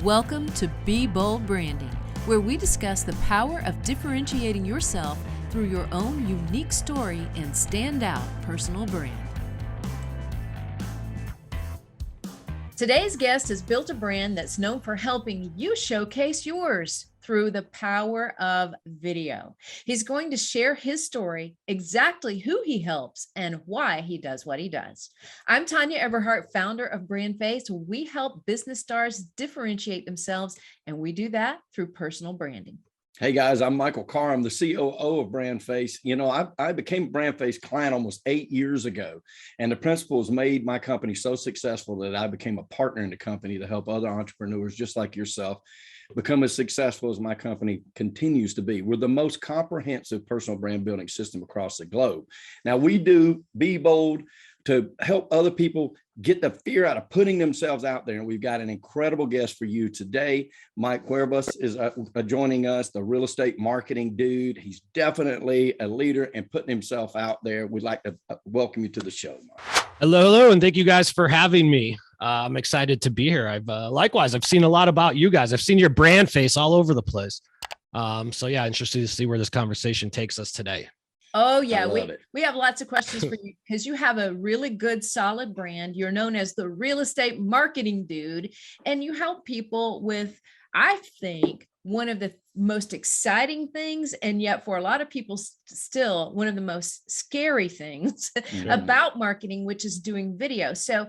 Welcome to Be Bold Branding, where we discuss the power of differentiating yourself through your own unique story and standout personal brand. Today's guest has built a brand that's known for helping you showcase yours through the power of video. He's going to share his story, exactly who he helps, and why he does what he does. I'm Tanya Everhart, founder of BrandFace. We help business stars differentiate themselves, and we do that through personal branding. Hey guys, I'm Michael Carr. I'm the COO of BrandFace. You know, I became a BrandFace client almost 8 years ago, and the principles made my company so successful that I became a partner in the company to help other entrepreneurs just like yourself become as successful as my company continues to be. We're the most comprehensive personal brand building system across the globe. Now, we do Be Bold to help other people get the fear out of putting themselves out there. And we've got an incredible guest for you today. Mike Cuevas is joining us, the real estate marketing dude. He's definitely a leader and putting himself out there. We'd like to welcome you to the show, Mike. Hello, and thank you guys for having me. I'm excited to be here. Likewise, I've seen a lot about you guys. I've seen your brand face all over the place. So yeah, interested to see where this conversation takes us today. Oh yeah, we have lots of questions for you because you have a really good, solid brand. You're known as the real estate marketing dude, and you help people with, I think, one of the most exciting things, and yet for a lot of people still one of the most scary things about marketing, which is doing video. So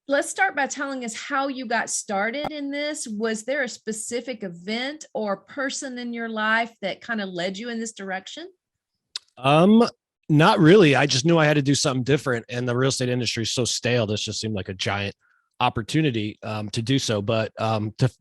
let's start by telling us how you got started in this. Was there a specific event or person in your life that kind of led you in this direction? Not really. I just knew I had to do something different, and the real estate industry is so stale. This just seemed like a giant opportunity to do so. But to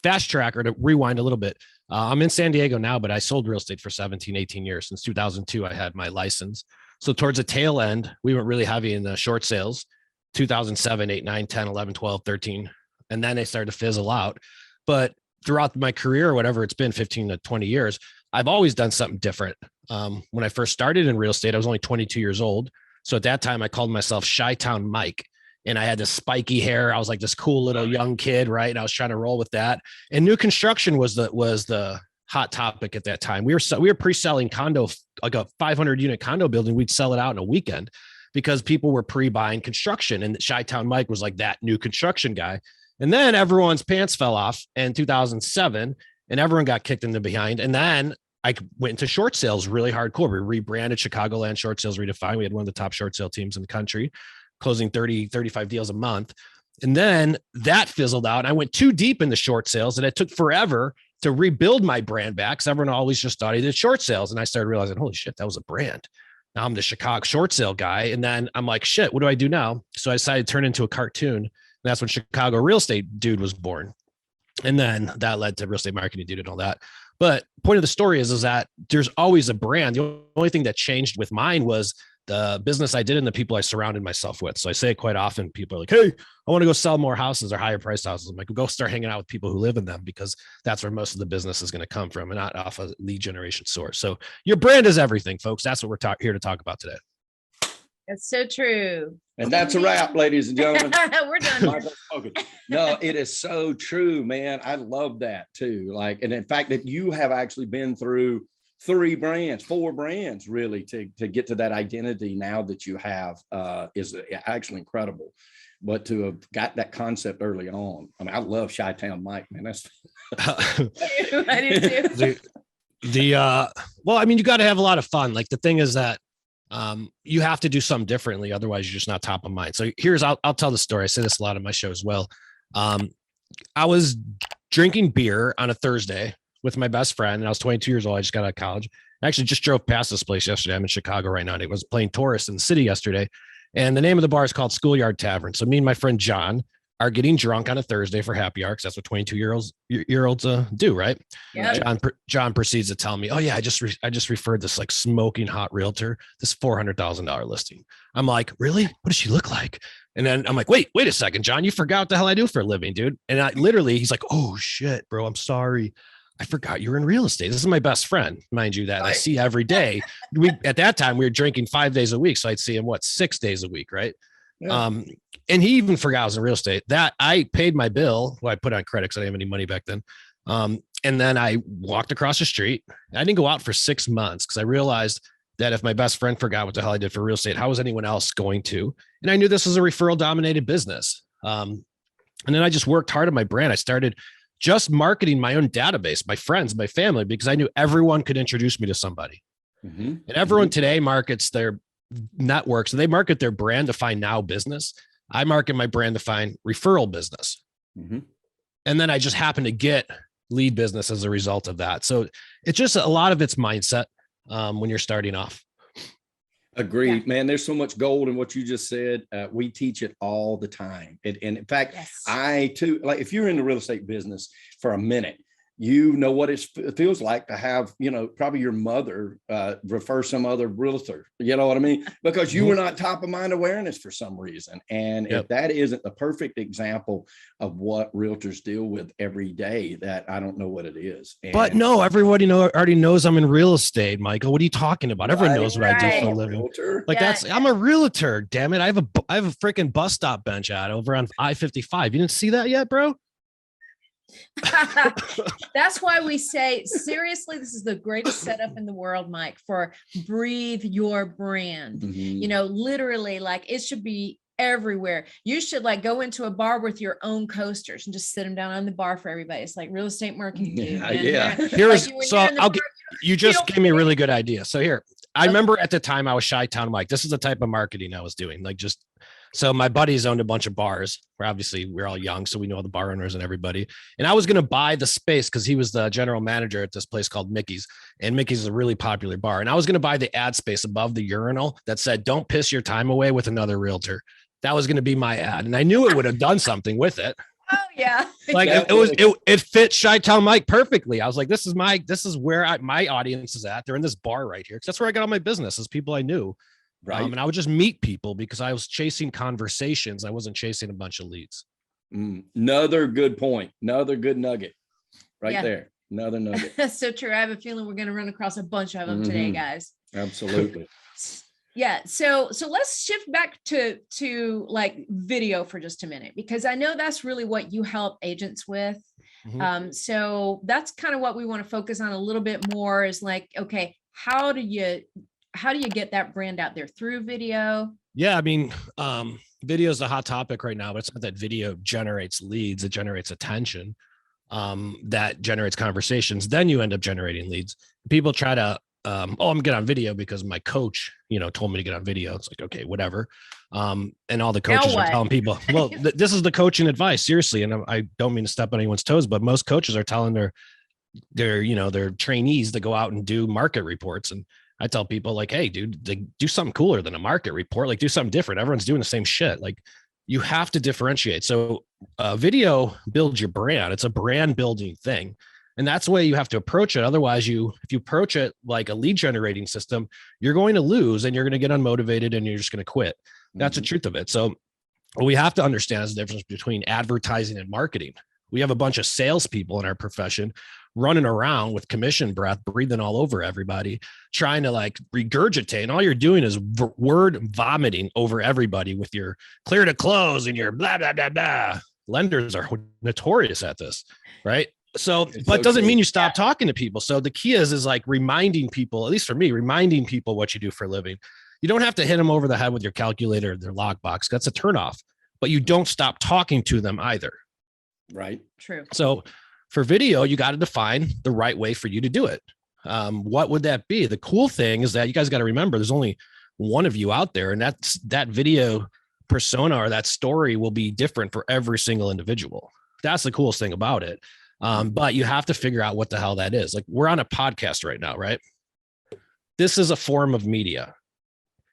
fast track or to rewind a little bit, I'm in San Diego now, but I sold real estate for 17, 18 years. Since 2002, I had my license. So towards the tail end, we went really heavy in the short sales, 2007, 8, 9, 10, 11, 12, 13. And then they started to fizzle out. But throughout my career, or whatever it's been, 15 to 20 years, I've always done something different. When I first started in real estate, I was only 22 years old. So at that time I called myself Chi-Town Mike, and I had this spiky hair. I was like this cool little young kid, right? And I was trying to roll with that. And new construction was the hot topic at that time. We were pre-selling condo, like a 500 unit condo building. We'd sell it out in a weekend because people were pre-buying construction, and Chi-Town Mike was like that new construction guy. And then everyone's pants fell off in 2007, and everyone got kicked in the behind. And then I went into short sales really hardcore. We rebranded Chicagoland Short Sales Redefined. We had one of the top short sale teams in the country, closing 30, 35 deals a month. And then that fizzled out. I went too deep in the short sales, and it took forever to rebuild my brand back, because everyone always just thought he did short sales. And I started realizing, holy shit, that was a brand. Now I'm the Chicago short sale guy. And then I'm like, shit, what do I do now? So I decided to turn into a cartoon. And that's when Chicago Real Estate Dude was born. And then that led to Real Estate Marketing Dude and all that. But point of the story is that there's always a brand. The only thing that changed with mine was the business I did and the people I surrounded myself with. So I say it quite often. People are like, hey, I want to go sell more houses or higher priced houses. I'm like, go start hanging out with people who live in them, because that's where most of the business is going to come from, and not off a lead generation source. So your brand is everything, folks. That's what we're here to talk about today. That's so true. And that's a wrap, ladies and gentlemen. We're done. No, it is so true, man. I love that too. Like, and in fact, that you have actually been through 4 brands really to get to that identity now that you have is actually incredible. But to have got that concept early on, I mean, I love Chi-Town Mike, man. That's I do too. Well, I mean, you got to have a lot of fun. Like, the thing is that you have to do something differently. Otherwise you're just not top of mind. So I'll tell the story. I say this a lot on my show as well. I was drinking beer on a Thursday with my best friend, and I was 22 years old. I just got out of college. I actually just drove past this place yesterday. I'm in Chicago right now. And I was playing tourists in the city yesterday. And the name of the bar is called Schoolyard Tavern. So me and my friend John are getting drunk on a Thursday for happy hour, because that's what 22-year-olds do, right? Yeah. John proceeds to tell me, oh yeah, I just referred this like smoking hot realtor, this $400,000 listing. I'm like, really? What does she look like? And then I'm like, wait a second, John, you forgot what the hell I do for a living, dude. And he's like, oh shit, bro, I'm sorry. I forgot you were in real estate. This is my best friend, mind you, that I see every day. At that time we were drinking 5 days a week. So I'd see him 6 days a week. Right. Yeah. And he even forgot I was in real estate. That I paid my bill. Well, I put on credit because I didn't have any money back then. And then I walked across the street. I didn't go out for 6 months because I realized that if my best friend forgot what the hell I did for real estate, how was anyone else going to? And I knew this was a referral dominated business. And then I just worked hard on my brand. I started just marketing my own database, my friends, my family, because I knew everyone could introduce me to somebody. And everyone today markets their networks. So they market their brand defined now business. I market my brand defined referral business. And then I just happen to get lead business as a result of that. So it's just a lot of it's mindset when you're starting off. Agreed, man. There's so much gold in what you just said. We teach it all the time. And in fact, I too, like if you're in the real estate business for a minute, you know what it feels like to have, probably your mother refer some other realtor, you know what I mean? Because you were not top of mind awareness for some reason. And if that isn't the perfect example of what realtors deal with every day, that I don't know what it is. But no, everybody already knows I'm in real estate, Michael. What are you talking about? Everyone knows what I do for a living. Realtor. Like I'm a realtor. Damn it. I have a freaking bus stop bench ad over on I-55. You didn't see that yet, bro? That's why we say, seriously, this is the greatest setup in the world, Mike, for breathe your brand. Literally, like it should be everywhere. You should like go into a bar with your own coasters and just sit them down on the bar for everybody. It's like real estate marketing. You just gave me a really good idea. So here, I remember at the time I was Chi-Town Mike. This is the type of marketing I was doing. So my buddies owned a bunch of bars where obviously we're all young. So we know all the bar owners and everybody. And I was going to buy the space because he was the general manager at this place called Mickey's. And Mickey's is a really popular bar. And I was going to buy the ad space above the urinal that said, "Don't piss your time away with another realtor." That was going to be my ad. And I knew it would have done something with it. Oh yeah. Like it fit Chi-Town Mike perfectly. I was like, this is where my audience is at. They're in this bar right here. Cause that's where I got all my business, is people I knew. Right. And I would just meet people because I was chasing conversations. I wasn't chasing a bunch of leads. Another good point. Another good nugget right there. Another nugget. That's so true. I have a feeling we're going to run across a bunch of them today, guys. Absolutely. Yeah. So let's shift back to like video for just a minute, because I know that's really what you help agents with. So that's kind of what we want to focus on a little bit more, is like, okay, how do you get that brand out there? Through video? Yeah. I mean, video is a hot topic right now, but it's not that video generates leads. It generates attention, that generates conversations. Then you end up generating leads. People try to, I'm getting on video because my coach, told me to get on video. It's like, okay, whatever. And all the coaches are telling people, well, this is the coaching advice, seriously. And I don't mean to step on anyone's toes, but most coaches are telling their trainees to go out and do market reports. And I tell people like, hey, dude, do something cooler than a market report. Like do something different. Everyone's doing the same shit. Like you have to differentiate. So video builds your brand. It's a brand building thing. And that's the way you have to approach it. Otherwise, if you approach it like a lead generating system, you're going to lose and you're going to get unmotivated and you're just going to quit. That's the truth of it. So what we have to understand is the difference between advertising and marketing. We have a bunch of salespeople in our profession running around with commission breath, breathing all over everybody, trying to like regurgitate. And all you're doing is word vomiting over everybody with your clear to close and your blah, blah, blah, blah. Lenders are notorious at this, right? So, but doesn't mean you stop talking to people. So the key is like reminding people, at least for me, reminding people what you do for a living. You don't have to hit them over the head with your calculator or their lockbox. That's a turnoff, but you don't stop talking to them either. Right. True. So for video, you got to define the right way for you to do it. What would that be? The cool thing is that you guys got to remember there's only one of you out there, and that video persona or that story will be different for every single individual. That's the coolest thing about it. But you have to figure out what the hell that is. Like we're on a podcast right now, right? This is a form of media.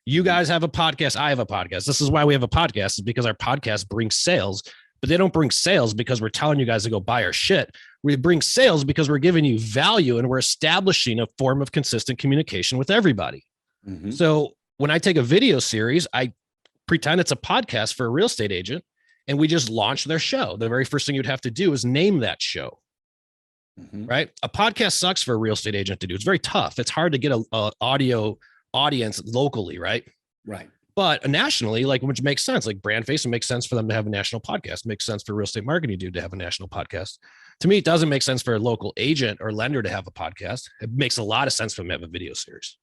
You guys have a podcast. I have a podcast. This is why we have a podcast, is because our podcast brings sales, but they don't bring sales because we're telling you guys to go buy our shit. We bring sales because we're giving you value and we're establishing a form of consistent communication with everybody. So when I take a video series, I pretend it's a podcast for a real estate agent, and we just launch their show. The very first thing you'd have to do is name that show, right? A podcast sucks for a real estate agent to do. It's very tough. It's hard to get a audio audience locally, right? Right. But nationally, like, which makes sense, like BrandFace, it makes sense for them to have a national podcast. It makes sense for real estate marketing dude to have a national podcast. To me, it doesn't make sense for a local agent or lender to have a podcast. It makes a lot of sense for them to have a video series.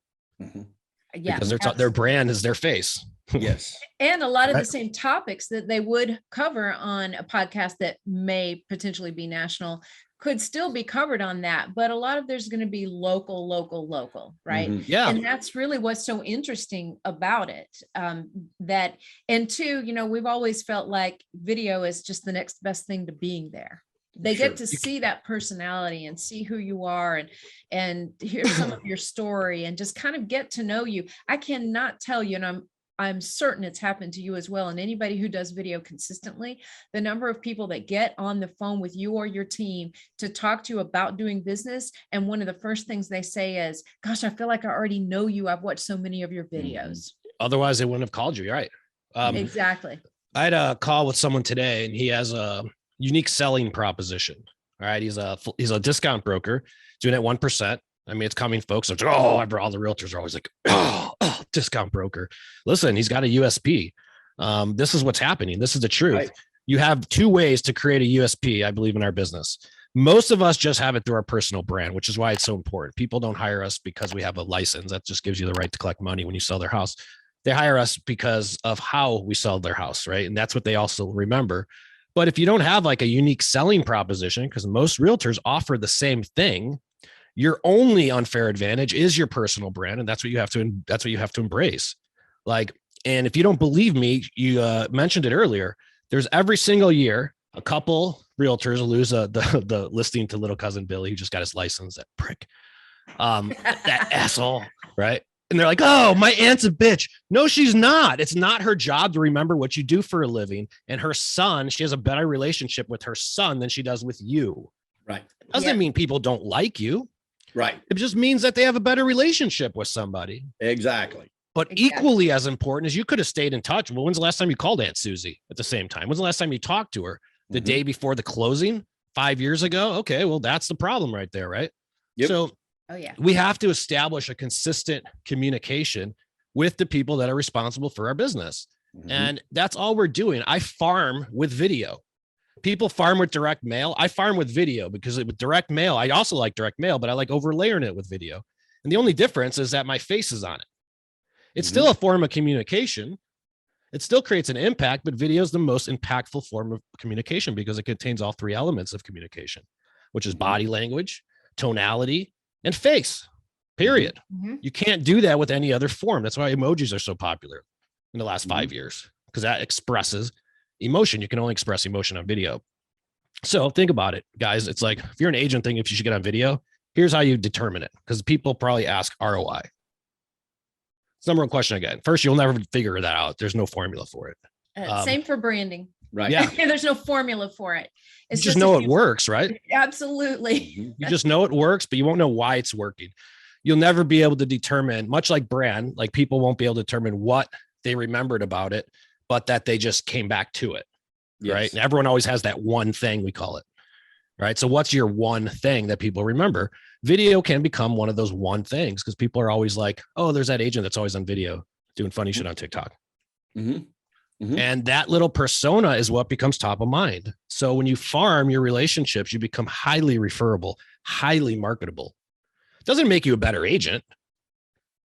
Yeah, because their brand is their face. Yes. And a lot of the same topics that they would cover on a podcast that may potentially be national could still be covered on that, but a lot of there's going to be local, right? Yeah. And that's really what's so interesting about it. That, and two, you know, we've always felt like video is just the next best thing to being there. They get to see that personality and see who you are and hear some of your story and just kind of get to know you. I cannot tell you, and I'm certain it's happened to you as well. And anybody who does video consistently, the number of people that get on the phone with you or your team to talk to you about doing business. And one of the first things they say is, gosh, I feel like I already know you. I've watched so many of your videos. Otherwise they wouldn't have called you. You're right. Exactly. I had a call with someone today and he has a unique selling proposition. All right. He's a discount broker doing it 1%. I mean, it's coming, folks. It's, all the realtors are always like, discount broker. Listen, he's got a USP. This is what's happening. This is the truth. Right. You have two ways to create a USP, I believe, in our business. Most of us just have it through our personal brand, which is why it's so important. People don't hire us because we have a license. That just gives you the right to collect money when you sell their house. They hire us because of how we sell their house, right? And that's what they also remember. But if you don't have like a unique selling proposition, because most realtors offer the same thing, your only unfair advantage is your personal brand. And that's what you have to embrace. Like, and if you don't believe me, you mentioned it earlier, there's every single year, a couple realtors lose the listing to little cousin Billy, who just got his license, that prick, that asshole. Right. And they're like, oh, my aunt's a bitch. No, she's not. It's not her job to remember what you do for a living. And her son, she has a better relationship with her son than she does with you. Right. Doesn't mean people don't like you. Right. It just means that they have a better relationship with somebody. Exactly. But equally as important is you could have stayed in touch. Well, when's the last time you called Aunt Susie at the same time? When's the last time you talked to her? The day before the closing 5 years ago? Okay, well, that's the problem right there, right? Yep. So we have to establish a consistent communication with the people that are responsible for our business. And that's all we're doing. I farm with video. People farm with direct mail. I farm with video because with direct mail, I also like direct mail, but I like overlaying it with video. And the only difference is that my face is on it. It's still a form of communication. It still creates an impact, but video is the most impactful form of communication because it contains all three elements of communication, which is body language, tonality, and face, period. You can't do that with any other form. That's why emojis are so popular in the last 5 years, because that expresses emotion. You can only express emotion on video. So think about it, guys. It's like, if you're an agent thinking if you should get on video, here's how you determine it. Because people probably ask ROI. It's the number one question again. First, you'll never figure that out. There's no formula for it. Same for branding. Right. Yeah. There's no formula for it. It's just know it works, right? Absolutely. You just know it works, but you won't know why it's working. You'll never be able to determine, much like brand, like people won't be able to determine what they remembered about it, but that they just came back to it. Yes. Right. And everyone always has that one thing, we call it. Right. So what's your one thing that people remember? Video can become one of those one things because people are always like, oh, there's that agent that's always on video doing funny shit on TikTok. And that little persona is what becomes top of mind. So when you farm your relationships, you become highly referable, highly marketable. It doesn't make you a better agent.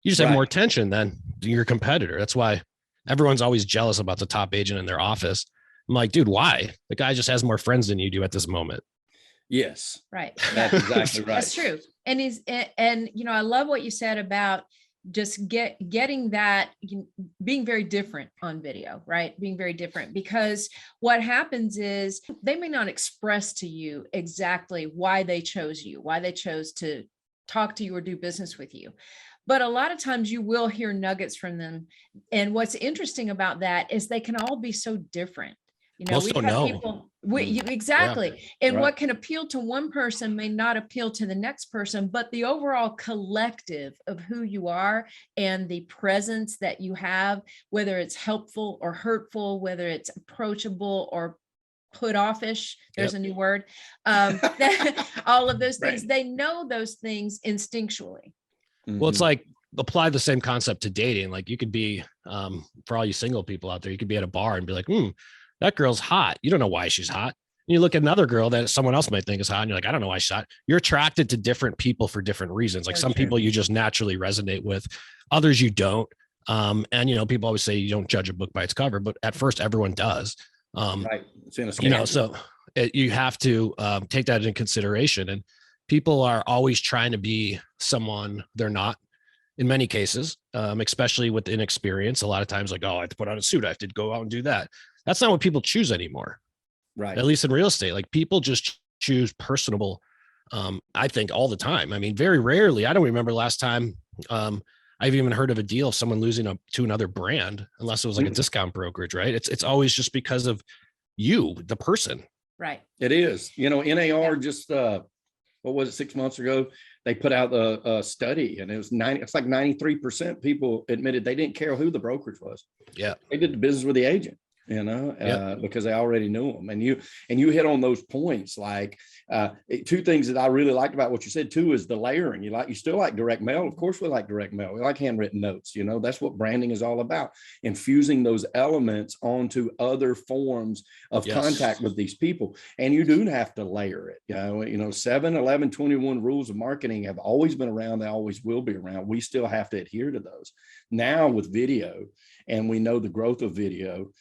You just have more attention than your competitor. That's why everyone's always jealous about the top agent in their office. I'm like, dude, why? The guy just has more friends than you do at this moment. Yes. Right. That's exactly right. That's true. And you know, I love what you said about just getting that, being very different on video, right? Being very different, because what happens is they may not express to you exactly why they chose you, why they chose to talk to you or do business with you. But a lot of times you will hear nuggets from them. And what's interesting about that is they can all be so different. You know, Most don't know. People, exactly. Yeah. And what can appeal to one person may not appeal to the next person, but the overall collective of who you are and the presence that you have, whether it's helpful or hurtful, whether it's approachable or put offish, there's a new word, all of those things, they know those things instinctually. Well, it's like apply the same concept to dating. Like you could be, for all you single people out there, you could be at a bar and be like, that girl's hot. You don't know why she's hot. And you look at another girl that someone else might think is hot, and you're like, I don't know why she's hot. You're attracted to different people for different reasons. Like some people you just naturally resonate with, others you don't. And people always say you don't judge a book by its cover, but at first everyone does. Right. It's in a scale. So you have to take that into consideration. And people are always trying to be someone they're not in many cases, especially with inexperience. A lot of times like, oh, I have to put on a suit. I have to go out and do that. That's not what people choose anymore. Right. At least in real estate, like people just choose personable, I think all the time. I mean, very rarely, I don't remember last time I've even heard of a deal of someone losing to another brand, unless it was like a discount brokerage, right? It's always just because of you, the person. Right. It is. NAR just, what was it, 6 months ago? They put out a study, and it was 93% people admitted they didn't care who the brokerage was. Yeah. They did the business with the agent. Because they already knew them. And you hit on those points. Like two things that I really liked about what you said too is the layering. You still like direct mail. Of course we like direct mail. We like handwritten notes. That's what branding is all about. Infusing those elements onto other forms of contact with these people. And you do have to layer it. 7, 11, 21 rules of marketing have always been around. They always will be around. We still have to adhere to those. Now with video, and we know the growth of video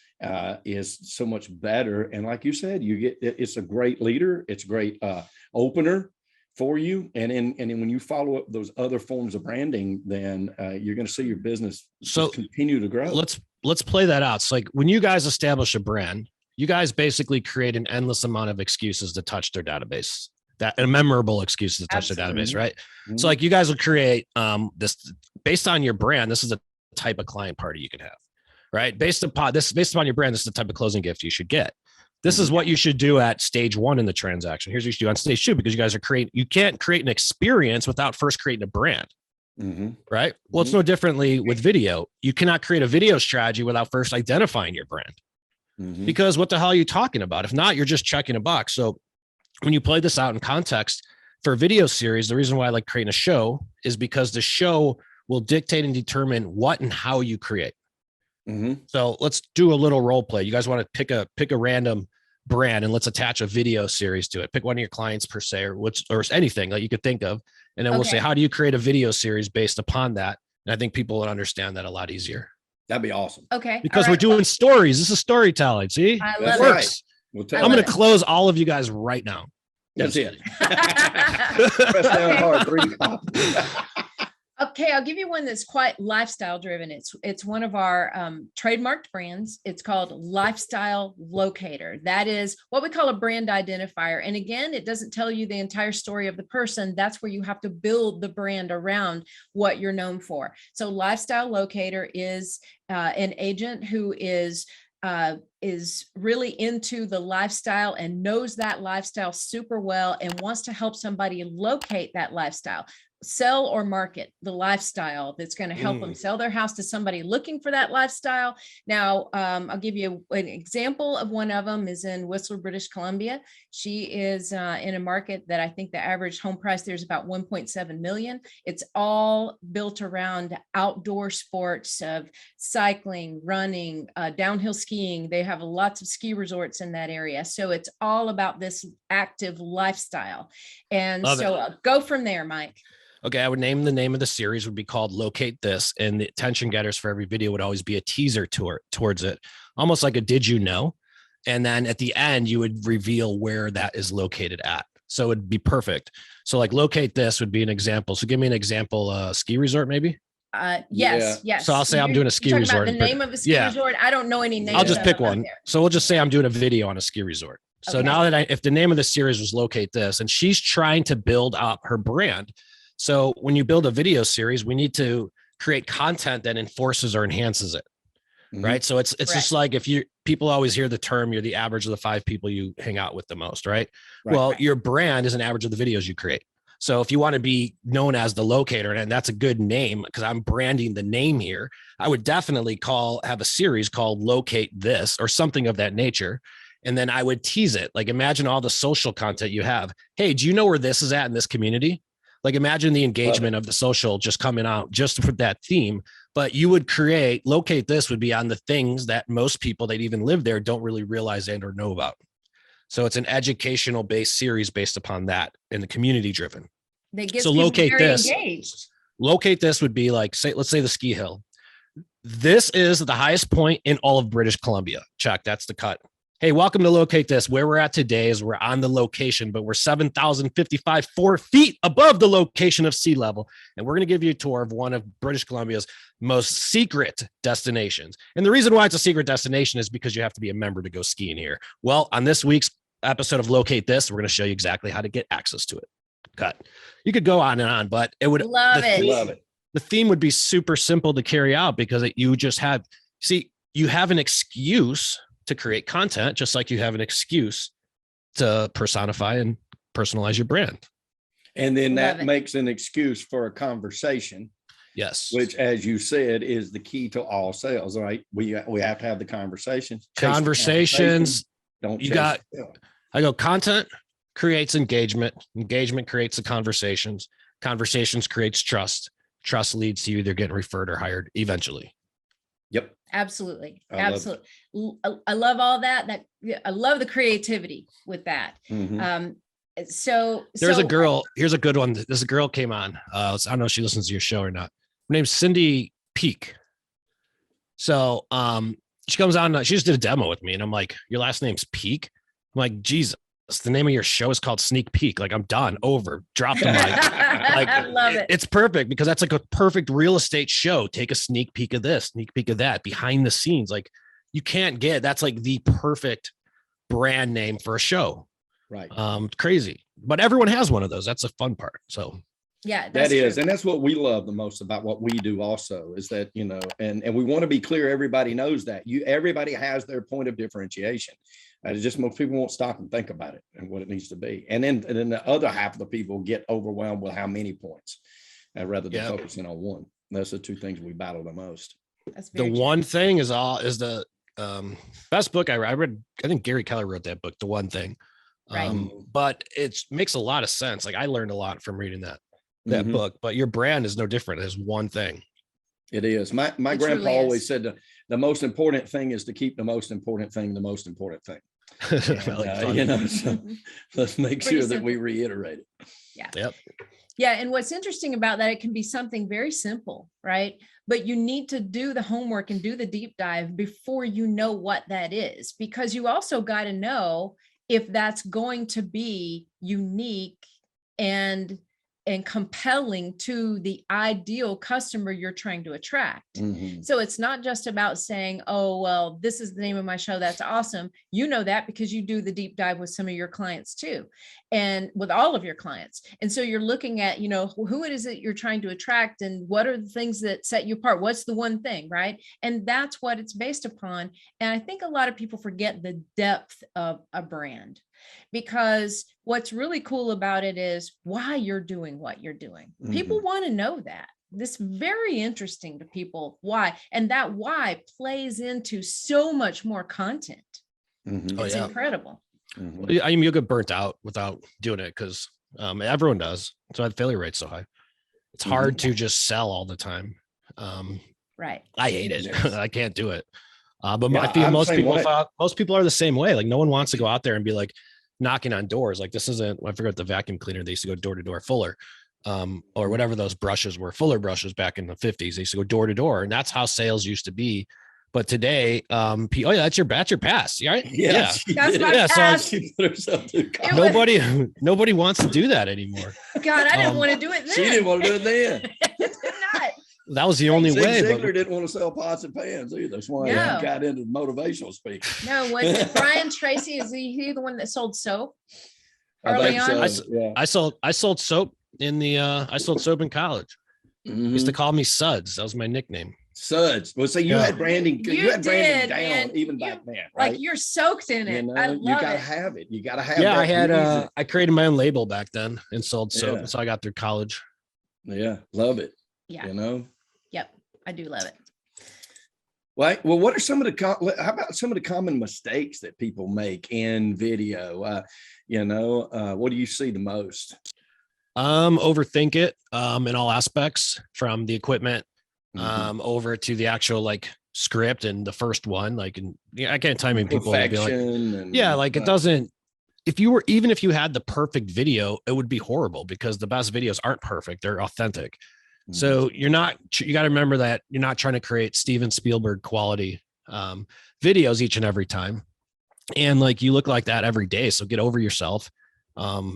is so much better. And like you said, it's a great leader. It's a great opener for you. And when you follow up those other forms of branding, then you're going to see your business continue to grow. Let's play that out. So like when you guys establish a brand, you guys basically create an endless amount of excuses to touch their database. A memorable excuse to touch their database, right? Mm-hmm. So like you guys will create this based on your brand. This is the type of client party you can have. Right. Based upon your brand, this is the type of closing gift you should get. This is what you should do at stage 1 in the transaction. Here's what you should do on stage 2, because you guys you can't create an experience without first creating a brand. Mm-hmm. Right. Well, it's no differently with video. You cannot create a video strategy without first identifying your brand, because what the hell are you talking about? If not, you're just checking a box. So when you play this out in context for a video series, the reason why I like creating a show is because the show will dictate and determine what and how you create. So let's do a little role play. You guys want to pick a random brand and let's attach a video series to it. Pick one of your clients per se, or anything that you could think of. And then we'll say, how do you create a video series based upon that? And I think people would understand that a lot easier. That'd be awesome. Okay. Because we're doing stories. This is storytelling. See, I love it works. Right. I'm going to close all of you guys right now. That's it. Press down hard. 3. Okay, I'll give you one that's quite lifestyle driven. It's one of our trademarked brands. It's called Lifestyle Locator. That is what we call a brand identifier. And again, it doesn't tell you the entire story of the person. That's where you have to build the brand around what you're known for. So Lifestyle Locator is an agent who is really into the lifestyle and knows that lifestyle super well and wants to help somebody locate that lifestyle. Sell or market the lifestyle that's going to help them sell their house to somebody looking for that lifestyle. Now, I'll give you an example of one of them is in Whistler, British Columbia. She is in a market that I think the average home price there is about 1.7 million. It's all built around outdoor sports of cycling, running, downhill skiing. They have lots of ski resorts in that area. So it's all about this active lifestyle. And go from there, Mike. Okay, I would name the name of the series would be called Locate This, and the attention getters for every video would always be a teaser towards it, almost like a did you know? And then at the end, you would reveal where that is located at. So it would be perfect. So like Locate This would be an example. So give me an example, ski resort maybe? Yes. So I'll say I'm doing a ski resort. The name of a ski resort? I don't know any names. I'll just pick one. So we'll just say I'm doing a video on a ski resort. So now that if the name of the series was Locate This, and she's trying to build up her brand. So when you build a video series, we need to create content that enforces or enhances it. Right. So it's just like people always hear the term, you're the average of the 5 people you hang out with the most. Right. Well, your brand is an average of the videos you create. So if you want to be known as the locator, and that's a good name because I'm branding the name here, I would definitely have a series called Locate This or something of that nature. And then I would tease it. Like imagine all the social content you have. Hey, do you know where this is at in this community? Like imagine the engagement of the social just coming out just for that theme. But you would locate this would be on the things that most people that even live there don't really realize and or know about. So it's an educational based series based upon that and the community driven. So locate this. Engaged. Locate this would be like, let's say the ski hill. This is the highest point in all of British Columbia. Check, that's the cut. Hey, welcome to Locate This. Where we're at today is we're on the location, but we're 7,055 feet above the location of sea level. And we're going to give you a tour of one of British Columbia's most secret destinations. And the reason why it's a secret destination is because you have to be a member to go skiing here. Well, on this week's episode of Locate This, we're going to show you exactly how to get access to it. Cut. You could go on and on, but it would love it. The theme would be super simple to carry out because you have an excuse to create content, just like you have an excuse to personify and personalize your brand. And then that makes an excuse for a conversation. Yes. Which, as you said, is the key to all sales, right? We have to have the conversations. Conversations. I go content creates engagement. Engagement creates the conversations. Conversations creates trust. Trust leads to you either getting referred or hired eventually. Yep. Absolutely. Absolutely. I love all that. I love the creativity with that. Mm-hmm. Here's a girl. Here's a good one. This girl came on. I don't know if she listens to your show or not. Her name's Cindy Peak. So she comes on. She just did a demo with me, and I'm like, "Your last name's Peak?" I'm like, "Jesus, the name of your show is called Sneak Peek." Like, I'm done. Over. Drop the mic. Like, I love it. It's perfect because that's like a perfect real estate show. Take a sneak peek of this, sneak peek of that, behind the scenes. Like, you can't get. That's like the perfect brand name for a show. Right. Crazy, but everyone has one of those. That's the fun part. So. Yeah, that is. True. And that's what we love the most about what we do also is that, and we want to be clear. Everybody knows that everybody has their point of differentiation. It's just most people won't stop and think about it and what it needs to be. And then the other half of the people get overwhelmed with how many points rather than focusing on one. That's the two things we battle the most. That's the true. One thing is the best book I read. I think Gary Keller wrote that book, The One Thing. Right. But it makes a lot of sense. Like I learned a lot from reading that book, but your brand is no different. It is one thing. It is. My grandpa always said the most important thing is to keep the most important thing the most important thing. And, so let's make sure that we reiterate it. Yeah. Yep. Yeah. And what's interesting about that, it can be something very simple, right? But you need to do the homework and do the deep dive before you know what that is, because you also got to know if that's going to be unique and compelling to the ideal customer you're trying to attract. Mm-hmm. So it's not just about saying, oh, well, this is the name of my show. That's awesome. You know that because you do the deep dive with some of your clients too, and with all of your clients. And so you're looking at, who it is that you're trying to attract and what are the things that set you apart? What's the one thing, right? And that's what it's based upon. And I think a lot of people forget the depth of a brand. Because what's really cool about it is why you're doing what you're doing. Mm-hmm. People want to know that. This is very interesting to people. Why? And that why plays into so much more content. Mm-hmm. It's incredible. Mm-hmm. Well, I mean, you'll get burnt out without doing it because everyone does. So that failure rate's so high. It's hard to just sell all the time. Right. I hate it. I can't do it. But I feel most people are the same way. Like no one wants to go out there and be like knocking on doors. Like this isn't, I forgot the vacuum cleaner. They used to go door to door, Fuller, or whatever those brushes were, Fuller brushes back in the 50s. They used to go door to door, and that's how sales used to be. But today, that's your pass, right? Yeah. That's my pass. So nobody wants to do that anymore. God, I didn't want to do it then. She didn't want to do it then. Not. That was the only way. Ziegler didn't want to sell pots and pans either. That's why he got into motivational speaking. No, was it Brian Tracy? Is he the one that sold soap early on? I sold soap I sold soap in college. Mm-hmm. Used to call me Suds. That was my nickname. Suds. Well, so you had branding. You had branding down even back then, right? Like you're soaked in it. I love you gotta have it. You gotta have. Yeah, I had. I created my own label back then and sold soap. That's how I got through college. Yeah, love it. Yeah. Yep, I do love it. Well, what are some of how about some of the common mistakes that people make in video? What do you see the most? Overthink it in all aspects, from the equipment over to the actual like script and the first one. Like, and yeah, I can't tell you people would be like, yeah, like it doesn't. If you were, even if you had the perfect video, it would be horrible because the best videos aren't perfect; they're authentic. So you got to remember that you're not trying to create Steven Spielberg quality videos each and every time. And like, you look like that every day. So get over yourself.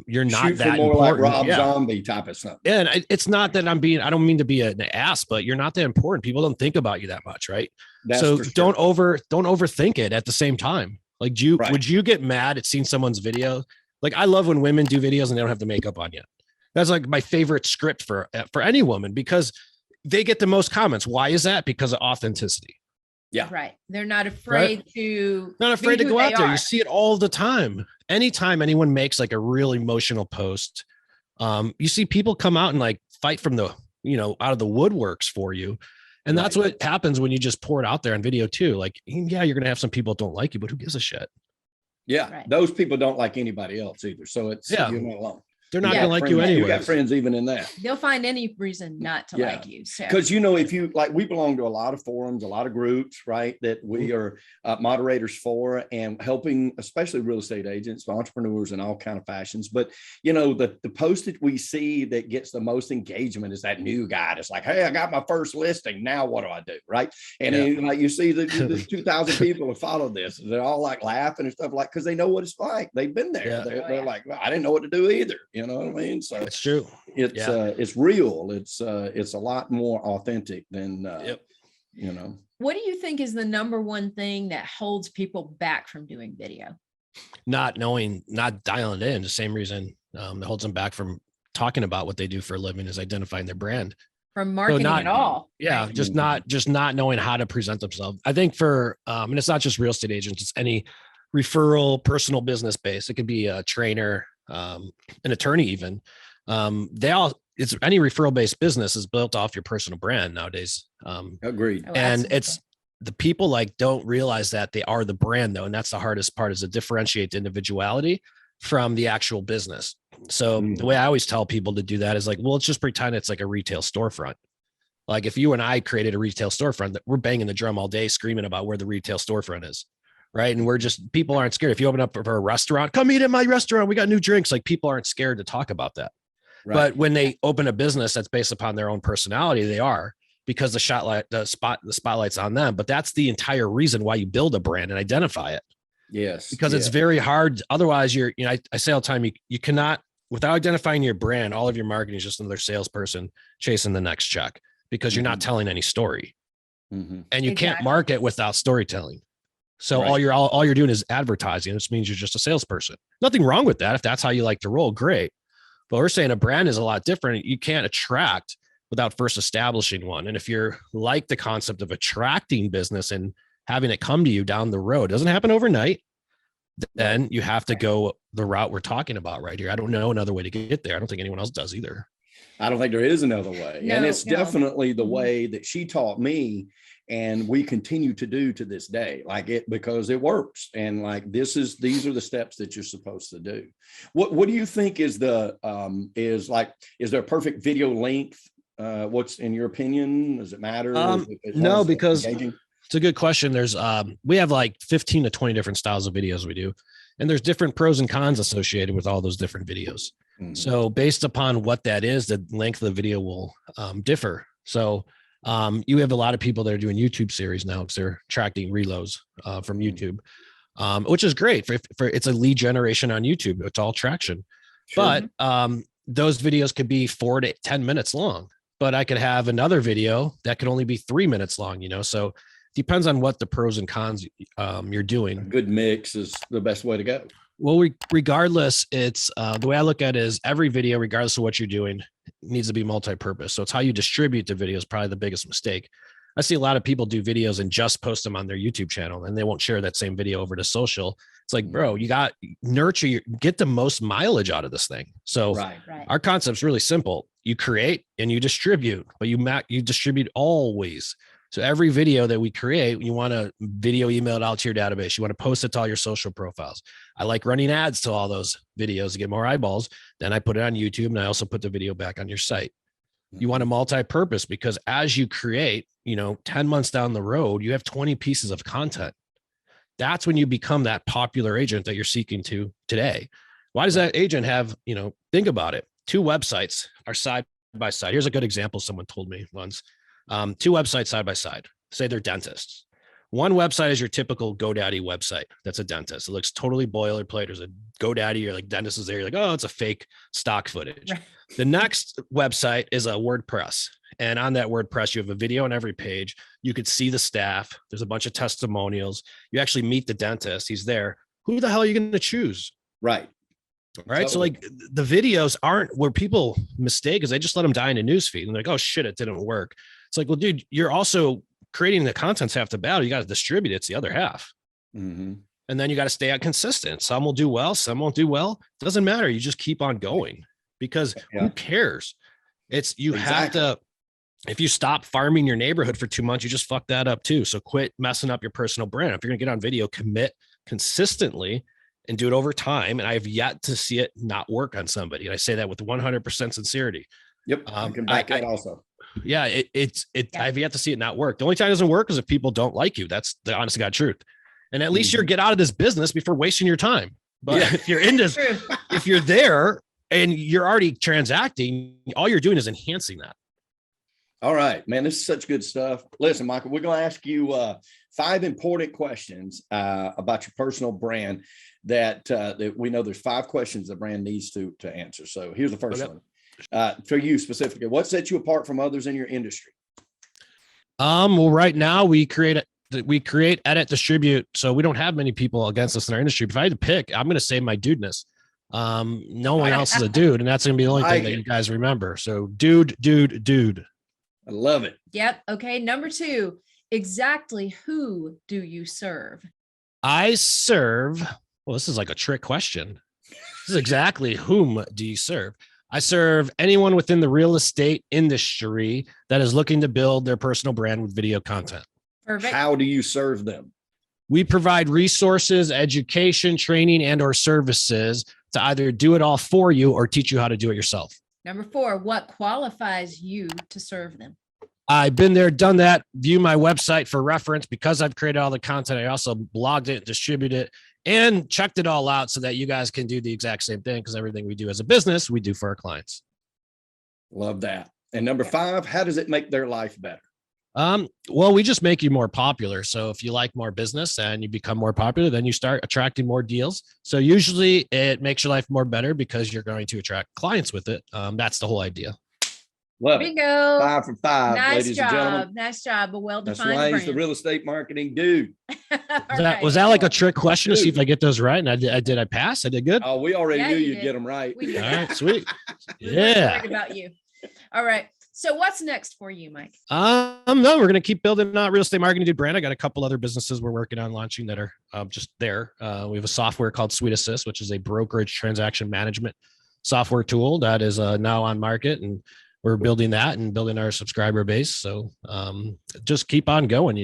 You're not Shoot that more important. like Rob Zombie type of stuff. And it's not that I don't mean to be an ass, but you're not that important. People don't think about you that much. Right. So don't overthink it at the same time. Like, would you get mad at seeing someone's video? Like, I love when women do videos and they don't have the makeup on yet. That's like my favorite script for any woman, because they get the most comments. Why is that? Because of authenticity. Yeah. Right. They're not afraid to go out there. You see it all the time. Anytime anyone makes like a real emotional post, you see people come out and like fight from the, out of the woodworks for you. And that's what happens when you just pour it out there on video too. Like, yeah, you're going to have some people that don't like you, but who gives a shit? Yeah. Those people don't like anybody else either. So you're not alone. They're not going to like you anyway. You got friends even in that. They'll find any reason not to like you. Because, if you like, we belong to a lot of forums, a lot of groups, right, that we are moderators for, and helping, especially real estate agents, entrepreneurs in all kind of fashions. But, the post that we see that gets the most engagement is that new guy that's like, hey, I got my first listing. Now what do I do? Right. And then, like, you see the 2,000 people have followed this. They're all like laughing and stuff, like, because they know what it's like. They've been there. Yeah. They're like, well, I didn't know what to do either. You know what I mean? So it's true. It's real. It's a lot more authentic than What do you think is the number one thing that holds people back from doing video? Not knowing, not dialing it in. The same reason that holds them back from talking about what they do for a living is identifying their brand. From marketing at all. Yeah, right? just not knowing how to present themselves. I think for and it's not just real estate agents, it's any referral, personal business base. It could be a trainer, an attorney, even. It's any referral based business is built off your personal brand nowadays. Agreed. And it's the people like don't realize that they are the brand though. And that's the hardest part, is to differentiate the individuality from the actual business. So the way I always tell people to do that is like, well, let's just pretend it's like a retail storefront. Like if you and I created a retail storefront, that we're banging the drum all day, screaming about where the retail storefront is. Right. And people aren't scared. If you open up for a restaurant, come eat at my restaurant, we got new drinks. Like, people aren't scared to talk about that. Right. But when they open a business that's based upon their own personality, they are, because the spotlight's on them. But that's the entire reason why you build a brand and identify it. Yes. Because it's very hard. Otherwise I say all the time, you cannot, without identifying your brand, all of your marketing is just another salesperson chasing the next check, because you're not telling any story. And you can't market without storytelling. So all you're doing is advertising, which means you're just a salesperson. Nothing wrong with that. If that's how you like to roll, great. But we're saying a brand is a lot different. You can't attract without first establishing one. And if you're like the concept of attracting business and having it come to you down the road, it doesn't happen overnight, then you have to go the route we're talking about right here. I don't know another way to get there. I don't think anyone else does either. I don't think there is another way. And it's definitely the way that she taught me, and we continue to do to this day, because it works. And like, these are the steps that you're supposed to do. What do you think is is there a perfect video length? What's in your opinion? Does it matter? No, because it's a good question. There's we have like 15 to 20 different styles of videos we do, and there's different pros and cons associated with all those different videos. So based upon what that is, the length of the video will differ. So you have a lot of people that are doing YouTube series now because they're attracting reloads from YouTube, which is great for it's a lead generation on YouTube. It's all traction. Sure. But those videos could be 4 to 10 minutes long, but I could have another video that could only be 3 minutes long, so it depends on what the pros and cons you're doing. A good mix is the best way to go. Well, regardless, it's the way I look at it is every video, regardless of what you're doing, needs to be multi-purpose. So it's how you distribute the video is probably the biggest mistake. I see a lot of people do videos and just post them on their YouTube channel, and they won't share that same video over to social. It's like, bro, you got get the most mileage out of this thing. So our concept's really simple. You create and you distribute, but you distribute always. So every video that we create, you want to video email it out to your database. You want to post it to all your social profiles. I like running ads to all those videos to get more eyeballs. Then I put it on YouTube, and I also put the video back on your site. You want to multi-purpose, because as you create, 10 months down the road, you have 20 pieces of content. That's when you become that popular agent that you're seeking to today. Why does that agent have, think about it. 2 websites are side by side. Here's a good example. Someone told me once, 2 websites side by side, say they're dentists. One website is your typical GoDaddy website. That's a dentist. It looks totally boilerplate. There's a GoDaddy, you're like, dentist is there. You're like, oh, it's a fake stock footage. Right. The next website is a WordPress. And on that WordPress, you have a video on every page. You could see the staff. There's a bunch of testimonials. You actually meet the dentist. He's there. Who the hell are you going to choose? Right. Right. Totally. So like the videos aren't where people mistake, because they just let them die in a newsfeed. And they're like, oh shit, it didn't work. It's like, well, dude, you're also creating the content's half the battle. You got to distribute it's the other half. Mm-hmm. And then you got to stay out consistent. Some will do well, some won't do well. Doesn't matter. You just keep on going, because who cares? It's you have to, if you stop farming your neighborhood for 2 months, you just fuck that up too. So quit messing up your personal brand. If you're going to get on video, commit consistently and do it over time. And I've yet to see it not work on somebody. And I say that with 100% sincerity. Yep. I can back that also. Yeah, I've yet to see it not work. The only time it doesn't work is if people don't like you. That's the honest to God truth. And at least you're get out of this business before wasting your time. But if you're in this, if you're there and you're already transacting, all you're doing is enhancing that. All right, man, this is such good stuff. Listen, Michael, we're going to ask you 5 important questions about your personal brand that we know there's 5 questions the brand needs to answer. So here's the first one. For you specifically, what sets you apart from others in your industry? Well, right now we create, edit, distribute. So we don't have many people against us in our industry. If I had to pick, I'm going to say my dudeness. No one else is a dude, and that's going to be the only thing that you guys remember. So dude. I love it. Yep. Okay. Number 2, exactly who do you serve? I serve, well, this is like a trick question. This is exactly whom do you serve? I serve anyone within the real estate industry that is looking to build their personal brand with video content. Perfect. How do you serve them? We provide resources, education, training, and or services to either do it all for you or teach you how to do it yourself. Number 4, what qualifies you to serve them? I've been there, done that. View my website for reference. Because I've created all the content, I also blogged it, distributed it, and checked it all out so that you guys can do the exact same thing, because everything we do as a business, we do for our clients. Love that. And number 5, how does it make their life better? Well, we just make you more popular. So if you like more business and you become more popular, then you start attracting more deals. So usually it makes your life more better because you're going to attract clients with it. That's the whole idea. Love Bingo. It. 5 for 5, nice ladies job. and gentlemen. Nice job. A well-defined That's why he's brand. the real estate marketing dude. Was that like a trick question to see if I get those right? And I pass? I did good. Oh, we already knew you'd get them right. All right, sweet. Yeah. About you. All right. So what's next for you, Mike? No, we're going to keep building Real Estate Marketing Dude brand. I got a couple other businesses we're working on launching that are just there. We have a software called Suite Assist, which is a brokerage transaction management software tool that is now on market, and we're building that and building our subscriber base. So just keep on going,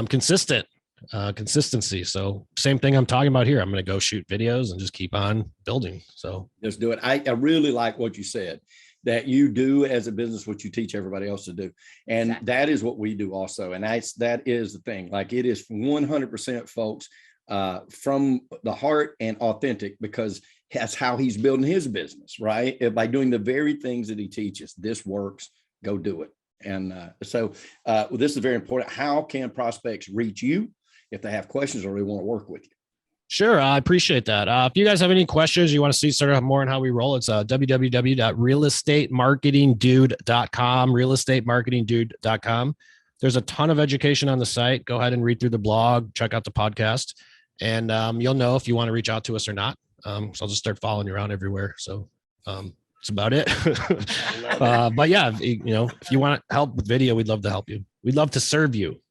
consistency. So same thing I'm talking about here. I'm going to go shoot videos and just keep on building. So just do it. I really like what you said, that you do as a business what you teach everybody else to do. And exactly. That is what we do also. And that is the thing. Like, it is 100% folks from the heart and authentic, because that's how he's building his business, right? By doing the very things that he teaches. This works, go do it. And so this is very important. How can prospects reach you if they have questions or they want to work with you? Sure. I appreciate that. If you guys have any questions, you want to see sort of more on how we roll, it's www.realestatemarketingdude.com, realestatemarketingdude.com. There's a ton of education on the site. Go ahead and read through the blog, check out the podcast, and you'll know if you want to reach out to us or not. So I'll just start following you around everywhere. So that's about it. But yeah, if you want help with video, we'd love to help you. We'd love to serve you.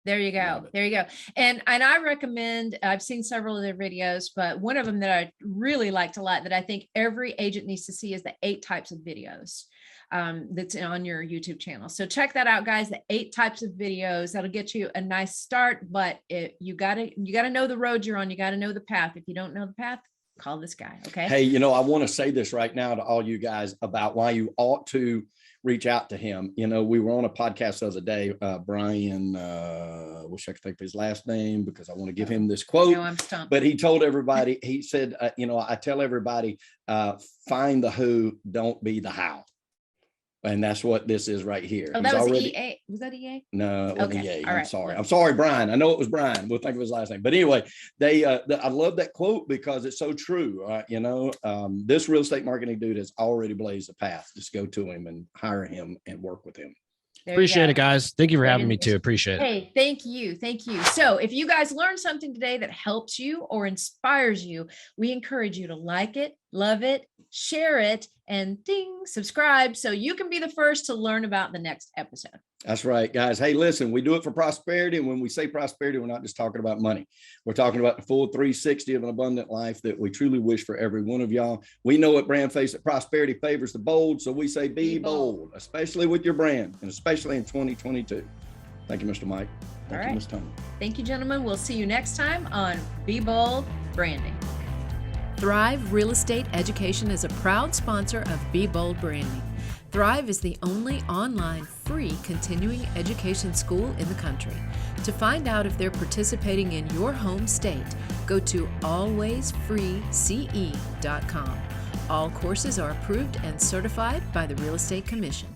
There you go. There you go. And I recommend, I've seen several of their videos, but one of them that I really liked a lot that I think every agent needs to see is the 8 types of videos that's on your YouTube channel. So check that out, guys, the 8 types of videos. That'll get you a nice start, but you gotta know the road you're on. You gotta know the path. If you don't know the path, call this guy. Okay. Hey, you know, I want to say this right now to all you guys about why you ought to reach out to him. You know, we were on a podcast the other day, Brian, wish I could think of his last name because I want to give him this quote, No, I'm stumped. but he told everybody, he said, you know, I tell everybody, find the who, don't be the how. And that's what this is right here. Oh, that was EA. Was that EA? No, it wasn't Okay. EA. All I'm right. sorry. I'm sorry, Brian. I know it was Brian. We'll think of his last name. But anyway, I love that quote because it's so true. You know, this real estate marketing dude has already blazed a path. Just go to him and hire him and work with him. Appreciate it, guys. Thank you for having me too. Appreciate it. Hey, thank you. Thank you. So if you guys learned something today that helps you or inspires you, we encourage you to like it, love it, share it, and ding, subscribe so you can be the first to learn about the next episode. That's right, guys. Hey, listen, we do it for prosperity. And when we say prosperity, we're not just talking about money. We're talking about the full 360 of an abundant life that we truly wish for every one of y'all. We know at BrandFace that prosperity favors the bold. So we say be bold, especially with your brand and especially in 2022. Thank you, Mr. Mike. Thank you, Ms. Tony. Thank you, gentlemen. We'll see you next time on Be Bold Branding. Thrive Real Estate Education is a proud sponsor of Be Bold Branding. Thrive is the only online free continuing education school in the country. To find out if they're participating in your home state, go to alwaysfreece.com. All courses are approved and certified by the Real Estate Commission.